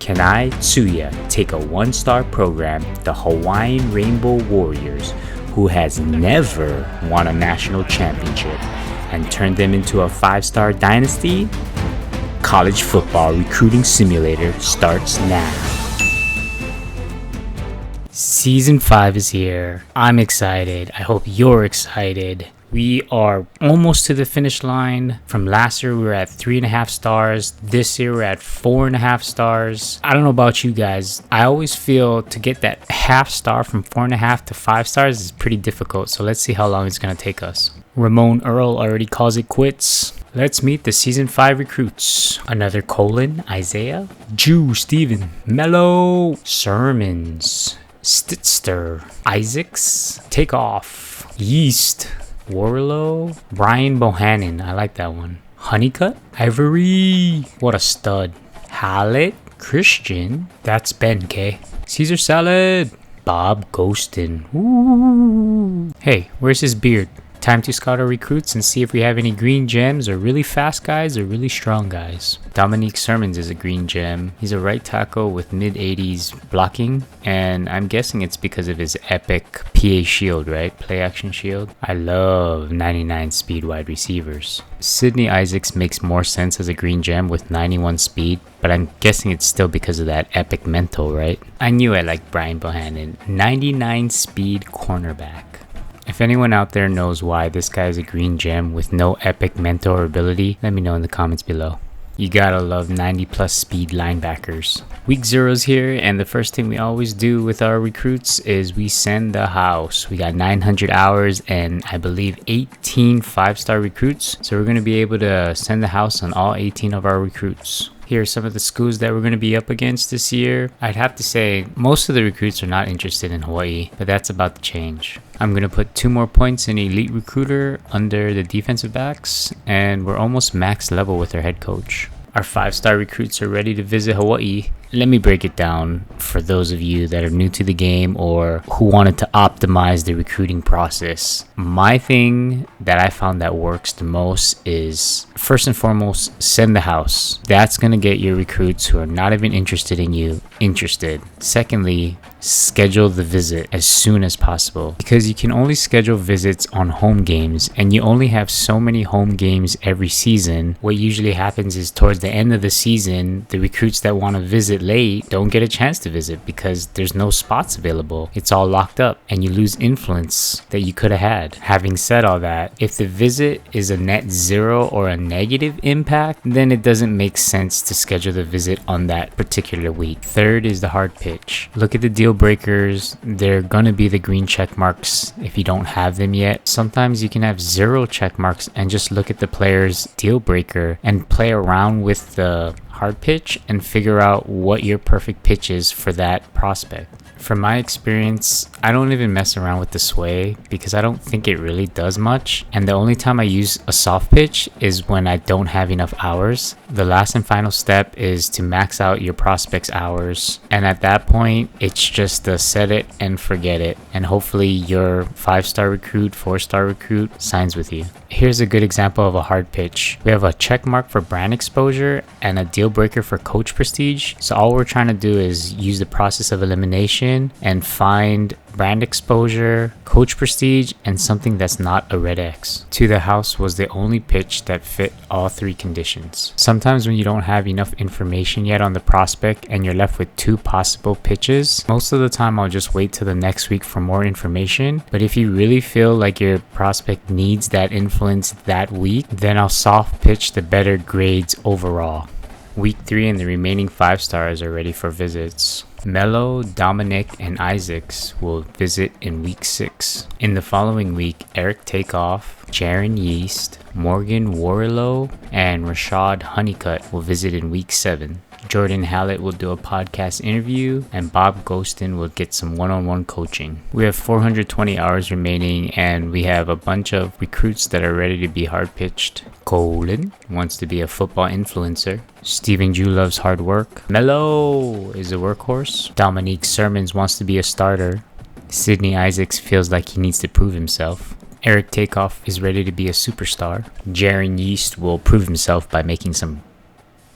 Can TSUYA take a one-star program, the Hawaiian Rainbow Warriors, who has never won a national championship, and turn them into a 5-star dynasty? College Football Recruiting Simulator starts now. Season 5 is here. I'm excited. I hope you're excited. We are almost to the finish line. From last year, we were at 3.5 stars. This year, we're at 4.5 stars. I don't know about you guys. I always feel to get that half star from 4.5 to 5 stars is pretty difficult. So let's see how long it's going to take us. Ramon Earl already calls it quits. Let's meet the Season 5 recruits. Another Colin, Isaiah, Jew, Steven, Mello, Sermons, Stitster, Isaacs, Takeoff, Yeast, Warlow, Brian Bohannon, I like that one. Honeycut, Ivory, what a stud. Hallett, Christian, that's Ben K. Caesar Salad, Bob Ghostin. Ooh. Hey, where's his beard? Time to scout our recruits and see if we have any green gems or really fast guys or really strong guys. Dominique Sermons is a green gem. He's a right tackle with mid-80s blocking, and I'm guessing it's because of his epic PA shield, right? Play action shield. I love 99 speed wide receivers. Sidney Isaacs makes more sense as a green gem with 91 speed, but I'm guessing it's still because of that epic mental, right? I knew I liked Brian Bohannon. 99 speed cornerback. If anyone out there knows why this guy is a green gem with no epic mentor or ability, let me know in the comments below. You gotta love 90 plus speed linebackers. Week 0's here, and the first thing we always do with our recruits is we send the house. We got 900 hours and I believe 18 5-star recruits. So we're gonna be able to send the house on all 18 of our recruits. Here are some of the schools that we're going to be up against this year. I'd have to say most of the recruits are not interested in Hawaii, but that's about to change. I'm going to put 2 more points in Elite Recruiter under the defensive backs, and we're almost max level with our head coach. Our 5-star recruits are ready to visit Hawaii. Let me break it down for those of you that are new to the game or who wanted to optimize the recruiting process. My thing that I found that works the most is, first and foremost, send the house. That's going to get your recruits who are not even interested in you interested. Secondly, schedule the visit as soon as possible, because you can only schedule visits on home games and you only have so many home games every season. What usually happens is towards the end of the season, the recruits that want to visit late don't get a chance to visit because there's no spots available. It's all locked up and you lose influence that you could have had. Having said all that, if the visit is a net 0 or a negative impact, then it doesn't make sense to schedule the visit on that particular week. Third is the hard pitch. Look at the deal breakers. They're gonna be the green check marks if you don't have them yet. Sometimes you can have 0 check marks and just look at the player's deal breaker and play around with the hard pitch and figure out what your perfect pitch is for that prospect. From my experience, I don't even mess around with the sway because I don't think it really does much. And the only time I use a soft pitch is when I don't have enough hours. The last and final step is to max out your prospect's hours. And at that point, it's just a set it and forget it. And hopefully your 5-star recruit, 4-star recruit signs with you. Here's a good example of a hard pitch. We have a check mark for brand exposure and a deal breaker for coach prestige. So all we're trying to do is use the process of elimination and find brand exposure, coach prestige, and something that's not a red X. To the house was the only pitch that fit all 3 conditions. Sometimes when you don't have enough information yet on the prospect and you're left with 2 possible pitches, most of the time I'll just wait till the next week for more information. But if you really feel like your prospect needs that influence that week, then I'll soft pitch the better grades overall. Week 3 and the remaining 5 stars are ready for visits. Mello, Dominic, and Isaacs will visit in week 6. In the following week, Eric Takeoff, Jaron Yeast, Morgan Warlow, and Rashad Honeycutt will visit in week 7. Jordan Hallett will do a podcast interview, and Bob Ghostin will get some one-on-one coaching. We have 420 hours remaining, and we have a bunch of recruits that are ready to be hard-pitched. Colin wants to be a football influencer. Stephen Jew loves hard work. Mello is a workhorse. Dominique Sermons wants to be a starter. Sidney Isaacs feels like he needs to prove himself. Eric Takeoff is ready to be a superstar. Jaron Yeast will prove himself by making some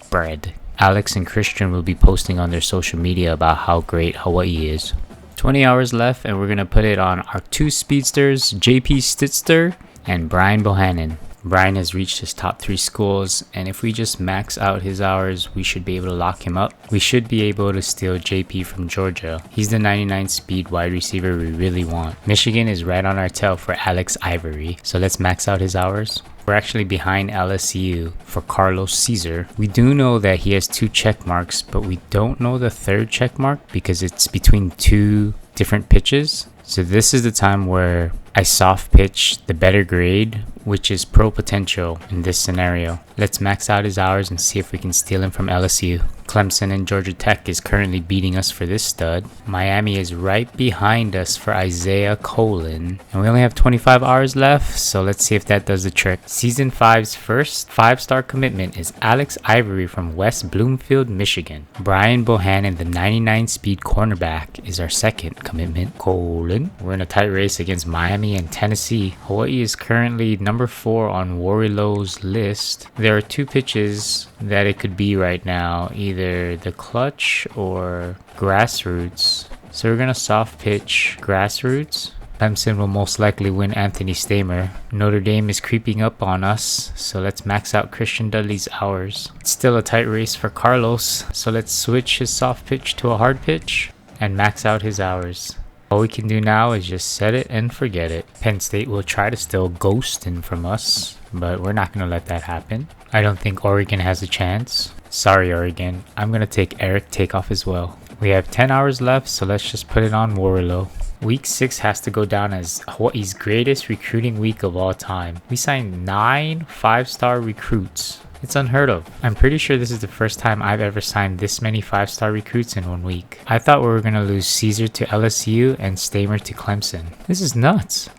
bread. Alex and Christian will be posting on their social media about how great Hawaii is. 20 hours left, and we're going to put it on our 2 speedsters, JP Stitzer and Brian Bohannon. Brian has reached his top 3 schools, and if we just max out his hours, we should be able to lock him up. We should be able to steal JP from Georgia. He's the 99 speed wide receiver we really want. Michigan is right on our tail for Alex Ivory, so let's max out his hours. We're actually behind LSU for Carlos Caesar. We do know that he has 2 check marks, but we don't know the 3rd check mark because it's between 2 different pitches. So this is the time where I soft pitch the better grade, which is pro potential in this scenario. Let's max out his hours and see if we can steal him from LSU. Clemson and Georgia Tech is currently beating us for this stud. Miami is right behind us for Isaiah Colon. And we only have 25 hours left, so let's see if that does the trick. Season 5's first 5-star commitment is Alex Ivory from West Bloomfield, Michigan. Brian Bohannon, the 99 speed cornerback, is our 2nd commitment. Colon. We're in a tight race against Miami and Tennessee. Hawaii is currently number 4 on Warilow's list. There are 2 pitches that it could be right now, either the clutch or grassroots. So we're gonna soft pitch grassroots. Clemson will most likely win Anthony Stamer. Notre Dame is creeping up on us, so let's max out Christian Dudley's hours. It's still a tight race for Carlos, so let's switch his soft pitch to a hard pitch and max out his hours. All we can do now is just set it and forget it. Penn State will try to steal Ghostin from us, but we're not going to let that happen. I don't think Oregon has a chance. Sorry, Oregon. I'm going to take Eric Takeoff as well. We have 10 hours left, so let's just put it on Warlow. Week 6 has to go down as Hawaii's greatest recruiting week of all time. We signed 9 5-star recruits. It's unheard of. I'm pretty sure this is the first time I've ever signed this many 5-star recruits in 1 week. I thought we were going to lose Caesar to LSU and Stamer to Clemson. This is nuts.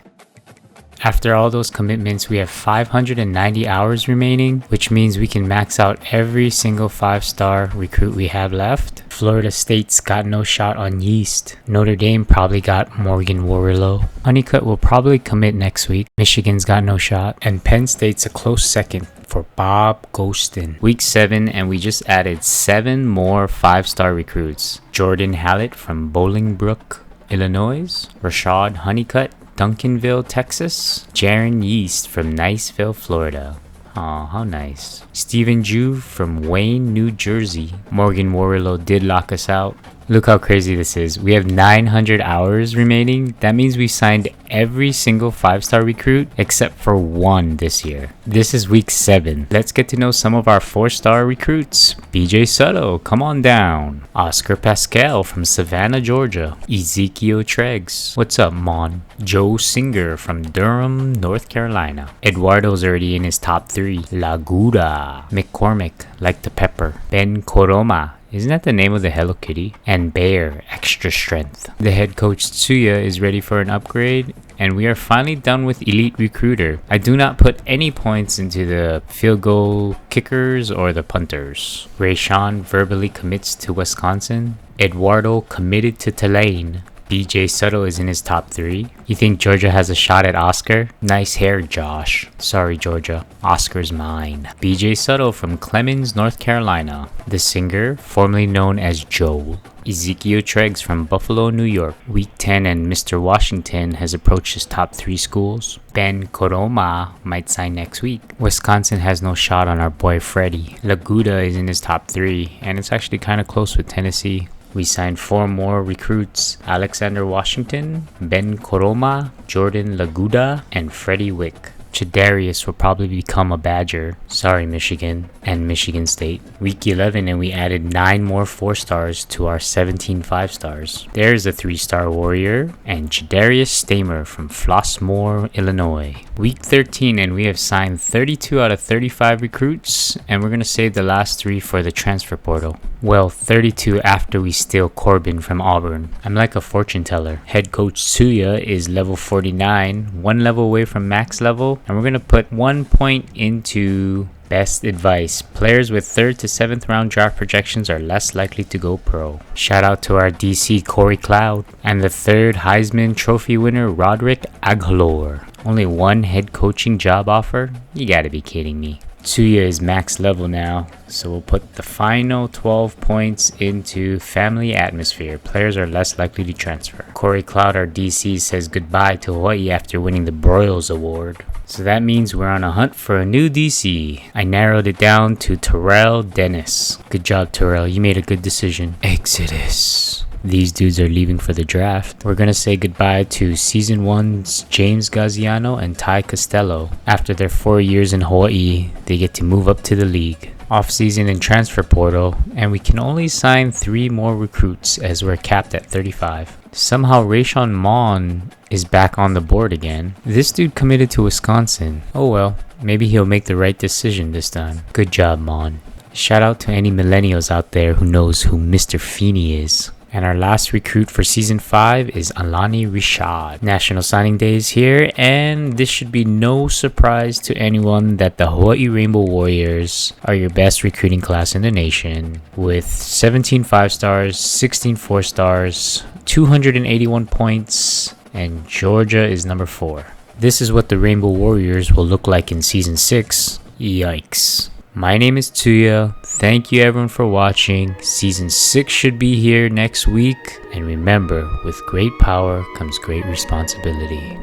After all those commitments, we have 590 hours remaining, which means we can max out every single 5-star recruit we have left. Florida State's got no shot on Yeast. Notre Dame probably got Morgan Warrillow. Honeycutt will probably commit next week. Michigan's got no shot. And Penn State's a close second for Bob Ghostin. Week 7, and we just added 7 more 5-star recruits. Jordan Hallett from Bolingbrook, Illinois. Rashad Honeycutt, Duncanville, Texas. Jaron Yeast from Niceville, Florida. Aw, how nice. Stephen Jew from Wayne, New Jersey. Morgan Warrillow did lock us out. Look how crazy this is. We have 900 hours remaining. That means we signed every single 5-star recruit except for 1 this year. This is week 7. Let's get to know some of our 4-star recruits. BJ Sutto, come on down. Oscar Pascal from Savannah, Georgia. Ezekiel Treggs. What's up, Mon? Joe Singer from Durham, North Carolina. Eduardo's already in his top 3. Laguda. McCormick, like the pepper. Ben Koroma. Isn't that the name of the Hello Kitty? And Bear, extra strength. The head coach TSUYA is ready for an upgrade, and we are finally done with Elite Recruiter. I do not put any points into the field goal kickers or the punters. Rayshawn verbally commits to Wisconsin. Eduardo committed to Tulane. BJ Sutto is in his top 3. You think Georgia has a shot at Oscar? Nice hair, Josh. Sorry, Georgia. Oscar's mine. BJ Sutto from Clemens, North Carolina. The singer, formerly known as Joel. Ezekiel Treggs from Buffalo, New York. Week 10 and Mr. Washington has approached his top 3 schools. Ben Koroma might sign next week. Wisconsin has no shot on our boy Freddie. Laguda is in his top 3, and it's actually kind of close with Tennessee. We signed 4 more recruits: Alexander Washington, Ben Koroma, Jordan Laguda, and Freddie Wick. Chidarius will probably become a Badger. Sorry, Michigan and Michigan State. Week 11, and we added 9 more 4-stars to our 17 5-stars. There's a 3-star warrior, and Chidarius Stamer from Flossmoor, Illinois. Week 13, and we have signed 32 out of 35 recruits, and we're going to save the last 3 for the transfer portal. Well, 32 after we steal Corbin from Auburn. I'm like a fortune teller. Head coach TSUYA is level 49, 1 level away from max level, and we're going to put 1 point into best advice. Players with 3rd to 7th round draft projections are less likely to go pro. Shout out to our DC Corey Cloud and the 3rd Heisman Trophy winner Roderick Agholor. Only 1 head coaching job offer? You gotta be kidding me. TSUYA is max level now, so we'll put the final 12 points into family atmosphere. Players are less likely to transfer. Corey Cloud, our DC, says goodbye to Hawaii after winning the Broyles Award. So that means we're on a hunt for a new DC. I narrowed it down to Terrell Dennis. Good job, Terrell. You made a good decision. Exodus. These dudes are leaving for the draft. We're gonna say goodbye to Season 1's James Gaziano and Ty Costello. After their 4 years in Hawaii, they get to move up to the league. Off-season and transfer portal, and we can only sign 3 more recruits as we're capped at 35. Somehow Rayshawn Mon is back on the board again. This dude committed to Wisconsin. Oh well, maybe he'll make the right decision this time. Good job, Mon. Shout out to any millennials out there who knows who Mr. Feeney is. And our last recruit for Season 5 is Alani Rishad. National Signing Day is here, and this should be no surprise to anyone that the Hawaii Rainbow Warriors are your best recruiting class in the nation, with 17 5-stars, 16 4-stars, 281 points, and Georgia is number 4. This is what the Rainbow Warriors will look like in Season 6. Yikes. My name is TSUYA. Thank you everyone for watching. Season 6 should be here next week. And remember, with great power comes great responsibility.